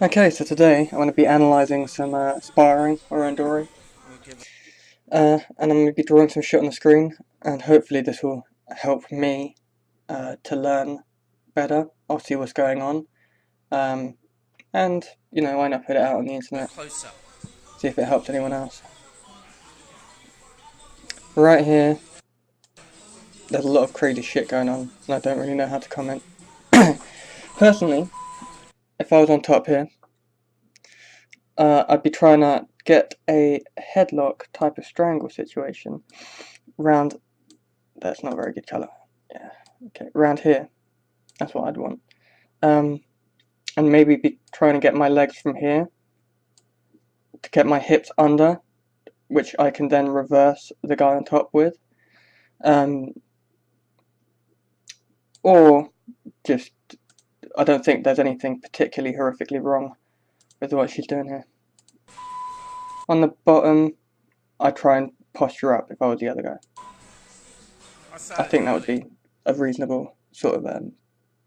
Okay, so today I'm going to be analysing some Sparring or Randori, and I'm going to be drawing some shit on the screen, and hopefully this will help me to learn better. I'll see what's going on, um, and why not put it out on the internet, see if it helps anyone else. Right here, there's a lot of crazy shit going on, and I don't really know how to comment. Personally, if I was on top here, I'd be trying to get a headlock type of strangle situation round. That's not a very good colour. Yeah, okay, round here. That's what I'd want. And maybe be trying to get my legs from here to get my hips under, which I can then reverse the guy on top with. Or just, I don't think there's anything particularly horrifically wrong with what she's doing here. On the bottom, I'd try and posture up if I was the other guy. I think that would be a reasonable sort of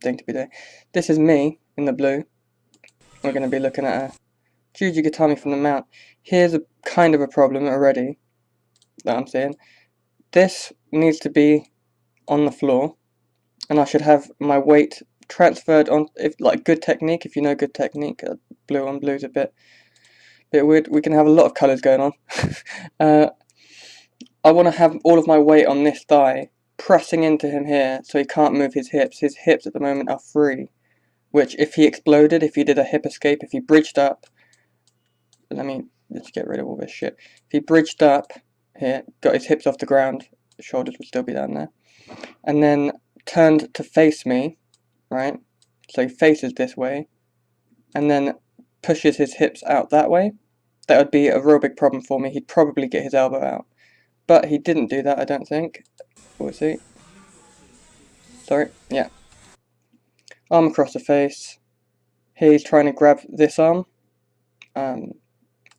thing to be doing. This is me in the blue. We're going to be looking at a Judo Khatami from the mount. Here's a kind of a problem already that I'm seeing. This needs to be on the floor, and I should have my weight transferred on, if like good technique. If you know good technique, blue on blue is a bit weird. We can have a lot of colours going on. I want to have all of my weight on this thigh, pressing into him here, so he can't move his hips. His hips at the moment are free, which if he exploded, if he did a hip escape, if he bridged up, let me just get rid of all this shit. If he bridged up here, got his hips off the ground, the shoulders would still be down there, and then turned to face me, right? So he faces this way, and then pushes his hips out that way. That would be a real big problem for me. He'd probably get his elbow out. But he didn't do that, I don't think. We'll see. Sorry, yeah. Arm across the face. He's trying to grab this arm. I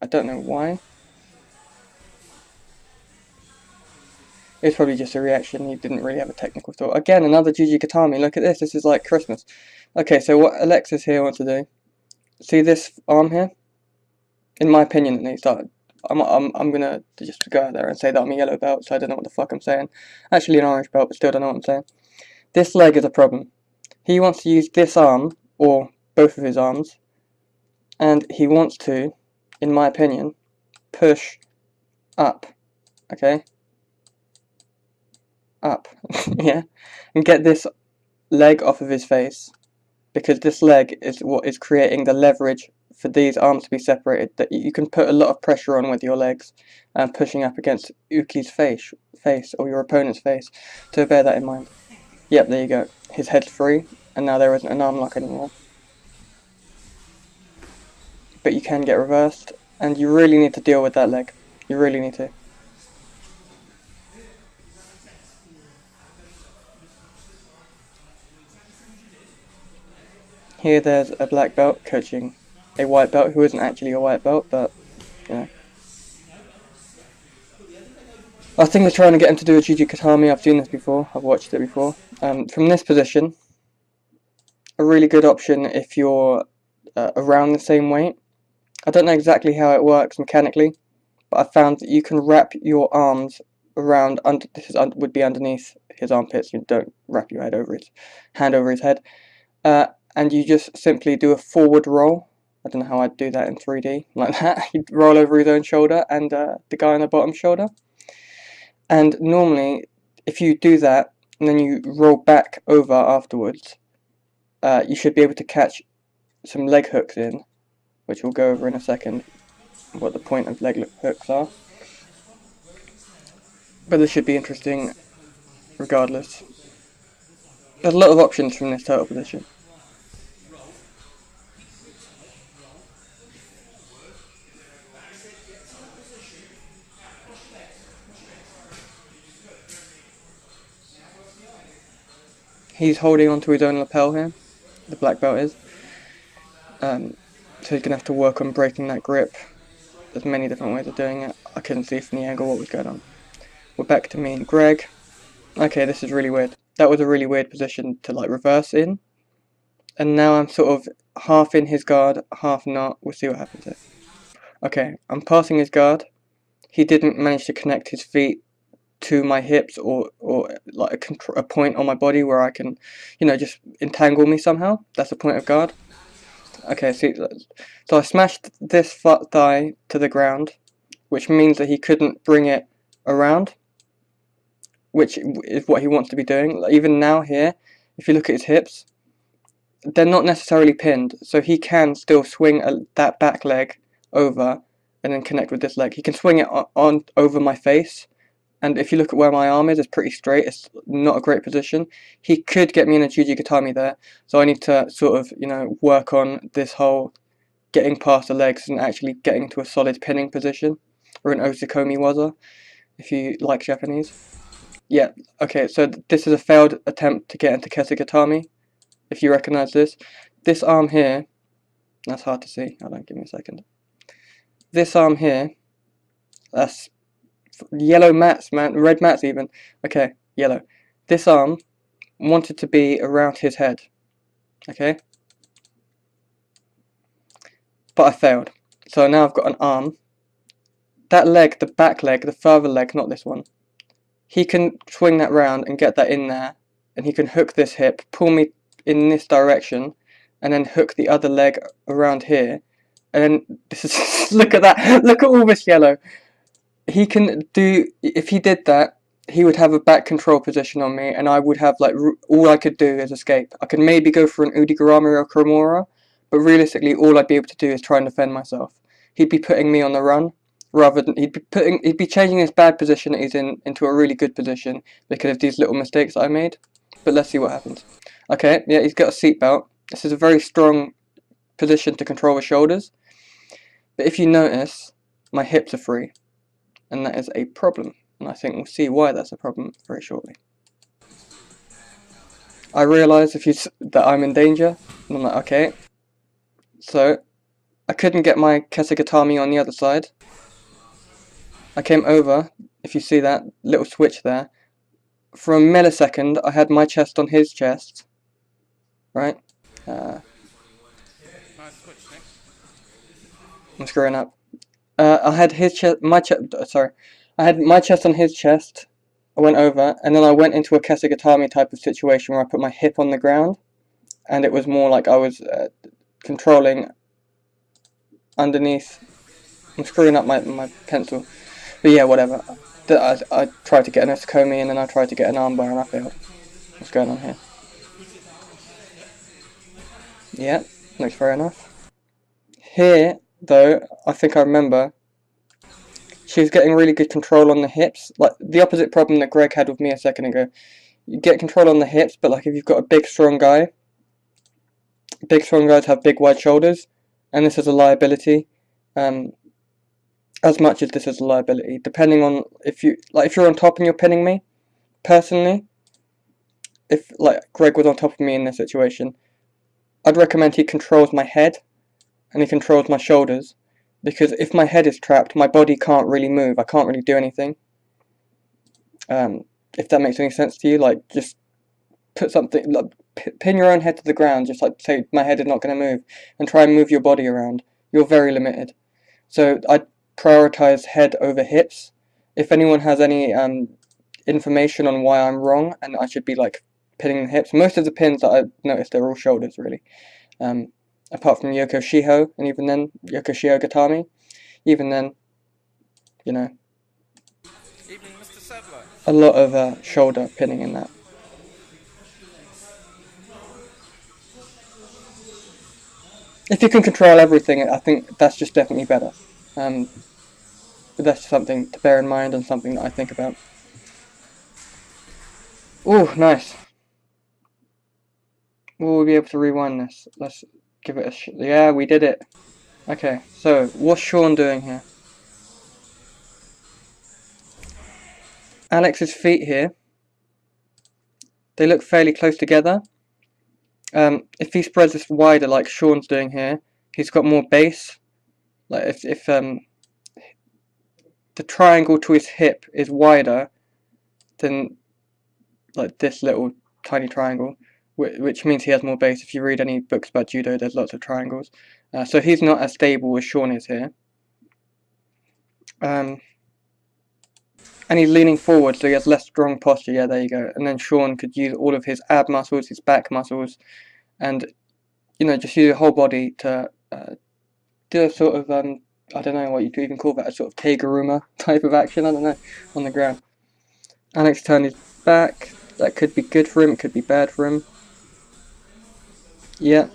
don't know why. It's probably just a reaction. He didn't really have a technical thought. Again, another Judo Khatami. Look at this. This is like Christmas. Okay, so what Alexis here wants to do. See this arm here? In my opinion, at least, I'm gonna just go out there and say that I'm a yellow belt, so I don't know what the fuck I'm saying. Actually an orange belt, but still don't know what I'm saying. This leg is a problem. He wants to use this arm, or both of his arms, and he wants to, in my opinion, push up. Okay? Up. Yeah? And get this leg off of his face, because this leg is what is creating the leverage for these arms to be separated, that you can put a lot of pressure on with your legs and pushing up against Uki's face or your opponent's face, so bear that in mind. Yep, there you go. His head's free, and now there isn't an arm lock anymore. But you can get reversed, and you really need to deal with that leg. You really need to. Here there's a black belt coaching a white belt who isn't actually a white belt, but, you know. I think they're trying to get him to do a Judo Khatami. I've seen this before, I've watched it before. From this position, a really good option if you're around the same weight. I don't know exactly how it works mechanically, but I found that you can wrap your arms around, would be underneath his armpits. You don't wrap your hand over his head. And you just simply do a forward roll. I don't know how I'd do that in 3D, like that. You'd roll over his own shoulder and the guy on the bottom shoulder. And normally, if you do that, and then you roll back over afterwards, you should be able to catch some leg hooks in, which we'll go over in a second, what the point of leg hooks are. But this should be interesting regardless. There's a lot of options from this turtle position. He's holding onto his own lapel here, the black belt is. So he's going to have to work on breaking that grip. There's many different ways of doing it. I couldn't see from the angle what was going on. We're back to me and Greg. Okay, this is really weird. That was a really weird position to like reverse in. And now I'm sort of half in his guard, half not. We'll see what happens here. Okay, I'm passing his guard. He didn't manage to connect his feet to my hips or like a point on my body where I can, you know, just entangle me somehow. That's the point of guard. Okay, see, so I smashed this thigh to the ground, which means that he couldn't bring it around, which is what he wants to be doing. Even now here, if you look at his hips, they're not necessarily pinned, so he can still swing that back leg over and then connect with this leg. He can swing it on over my face, and if you look at where my arm is, it's pretty straight. It's not a great position. He could get me in a Judo Khatami there, so I need to sort of, you know, work on this whole getting past the legs and actually getting into a solid pinning position, or an Osikomi Waza, if you like Japanese. Yeah, okay, so this is a failed attempt to get into Khatami, if you recognize this. This arm here, that's hard to see, hold on, give me a second. This arm here, that's yellow mats, man, red mats even. Okay, yellow. This arm wanted to be around his head, okay? But I failed. So now I've got an arm. That leg, the back leg, the further leg, not this one, he can swing that round and get that in there, and he can hook this hip, pull me in this direction, and then hook the other leg around here. And then this is look at that, look at all this yellow. He can do, if he did that, he would have a back control position on me, and I would have, like, all I could do is escape. I could maybe go for an Udigarami or Kimura, but realistically all I'd be able to do is try and defend myself. He'd be putting me on the run, rather than, he'd be changing this bad position that he's in into a really good position because of these little mistakes that I made. But let's see what happens. Okay, yeah, he's got a seatbelt. This is a very strong position to control the shoulders. But if you notice, my hips are free, and that is a problem. And I think we'll see why that's a problem very shortly. I realise that I'm in danger, and I'm like, okay. So, I couldn't get my Khatami on the other side. I came over, if you see that little switch there. For a millisecond, I had my chest on his chest. Right? I'm screwing up. I had his chest, I had my chest on his chest. I went over, and then I went into a Khatami type of situation where I put my hip on the ground, and it was more like I was controlling underneath. I'm screwing up my pencil, but yeah, whatever. I tried to get an Osikomi, and then I tried to get an armbar, and I failed. What's going on here? Yeah, looks fair enough. Here, though, I think I remember, she was getting really good control on the hips, like the opposite problem that Greg had with me a second ago. You get control on the hips, but like if you've got a big strong guys have big wide shoulders, and this is a liability. As much as this is a liability, depending on if you're on top and you're pinning me, personally, if like Greg was on top of me in this situation, I'd recommend he controls my head and he controls my shoulders, because if my head is trapped, my body can't really move. I can't really do anything. If that makes any sense to you, like just put something, like, pin your own head to the ground, just like say my head is not going to move, and try and move your body around. You're very limited. So I prioritize head over hips. If anyone has any information on why I'm wrong and I should be like pinning the hips, most of the pins that I've noticed are all shoulders really. Apart from Yoko Shiho, and even then Yoko Shiho Gatami, even then, you know, a lot of shoulder pinning in that. If you can control everything, I think that's just definitely better. But that's something to bear in mind and something that I think about. Ooh, nice. Will we be able to rewind this? Let's give it a yeah, we did it. Okay, so what's Sean doing here? Alex's feet here, they look fairly close together. If he spreads this wider like Sean's doing here, he's got more base. Like if the triangle to his hip is wider than like this little tiny triangle, which means he has more base. If you read any books about judo, there's lots of triangles. So he's not as stable as Sean is here. And he's leaning forward, so he has less strong posture. Yeah, there you go. And then Sean could use all of his ab muscles, his back muscles, and just use your whole body to do a sort of I don't know what you could even call that, a sort of Keguruma type of action. I don't know, on the ground. Alex turned his back. That could be good for him. It could be bad for him. Yeah,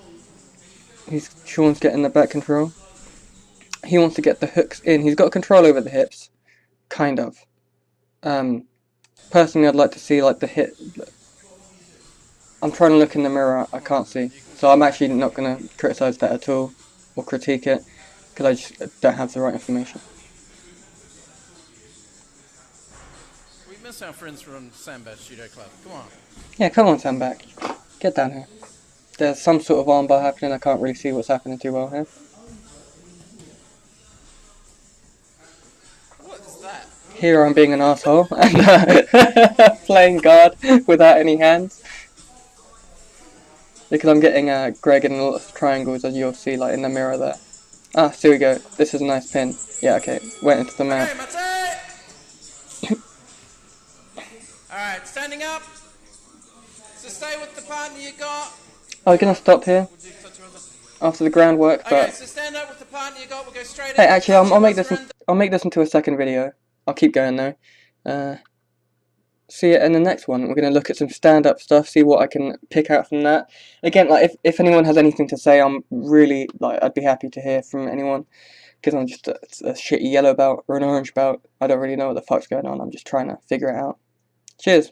Sean's getting the back control. He wants to get the hooks in. He's got control over the hips, kind of. Personally, I'd like to see like the hip. I'm trying to look in the mirror. I can't see, so I'm actually not going to criticize that at all or critique it because I just don't have the right information. We miss our friends from Sandbach Judo Club. Come on. Yeah, come on, Sandbach. Get down here. There's some sort of armbar happening. I can't really see what's happening too well here. What is that? Here I'm being an asshole and playing guard without any hands. Because I'm getting Greg in lots of triangles, as you'll see like in the mirror there. Ah, so we go. This is a nice pin. Yeah, okay. Went into the mouth. Okay, that's it! Alright, standing up. So stay with the partner you got. Are we going to stop here? After the groundwork, but... Okay, so stand up with the partner you got, we'll go straight in. Hey, actually, I'll make this into a second video. I'll keep going though. See you in the next one. We're going to look at some stand-up stuff, see what I can pick out from that. Again, like, if anyone has anything to say, I'm really, like, I'd be happy to hear from anyone. Because I'm just a shitty yellow belt or an orange belt. I don't really know what the fuck's going on. I'm just trying to figure it out. Cheers.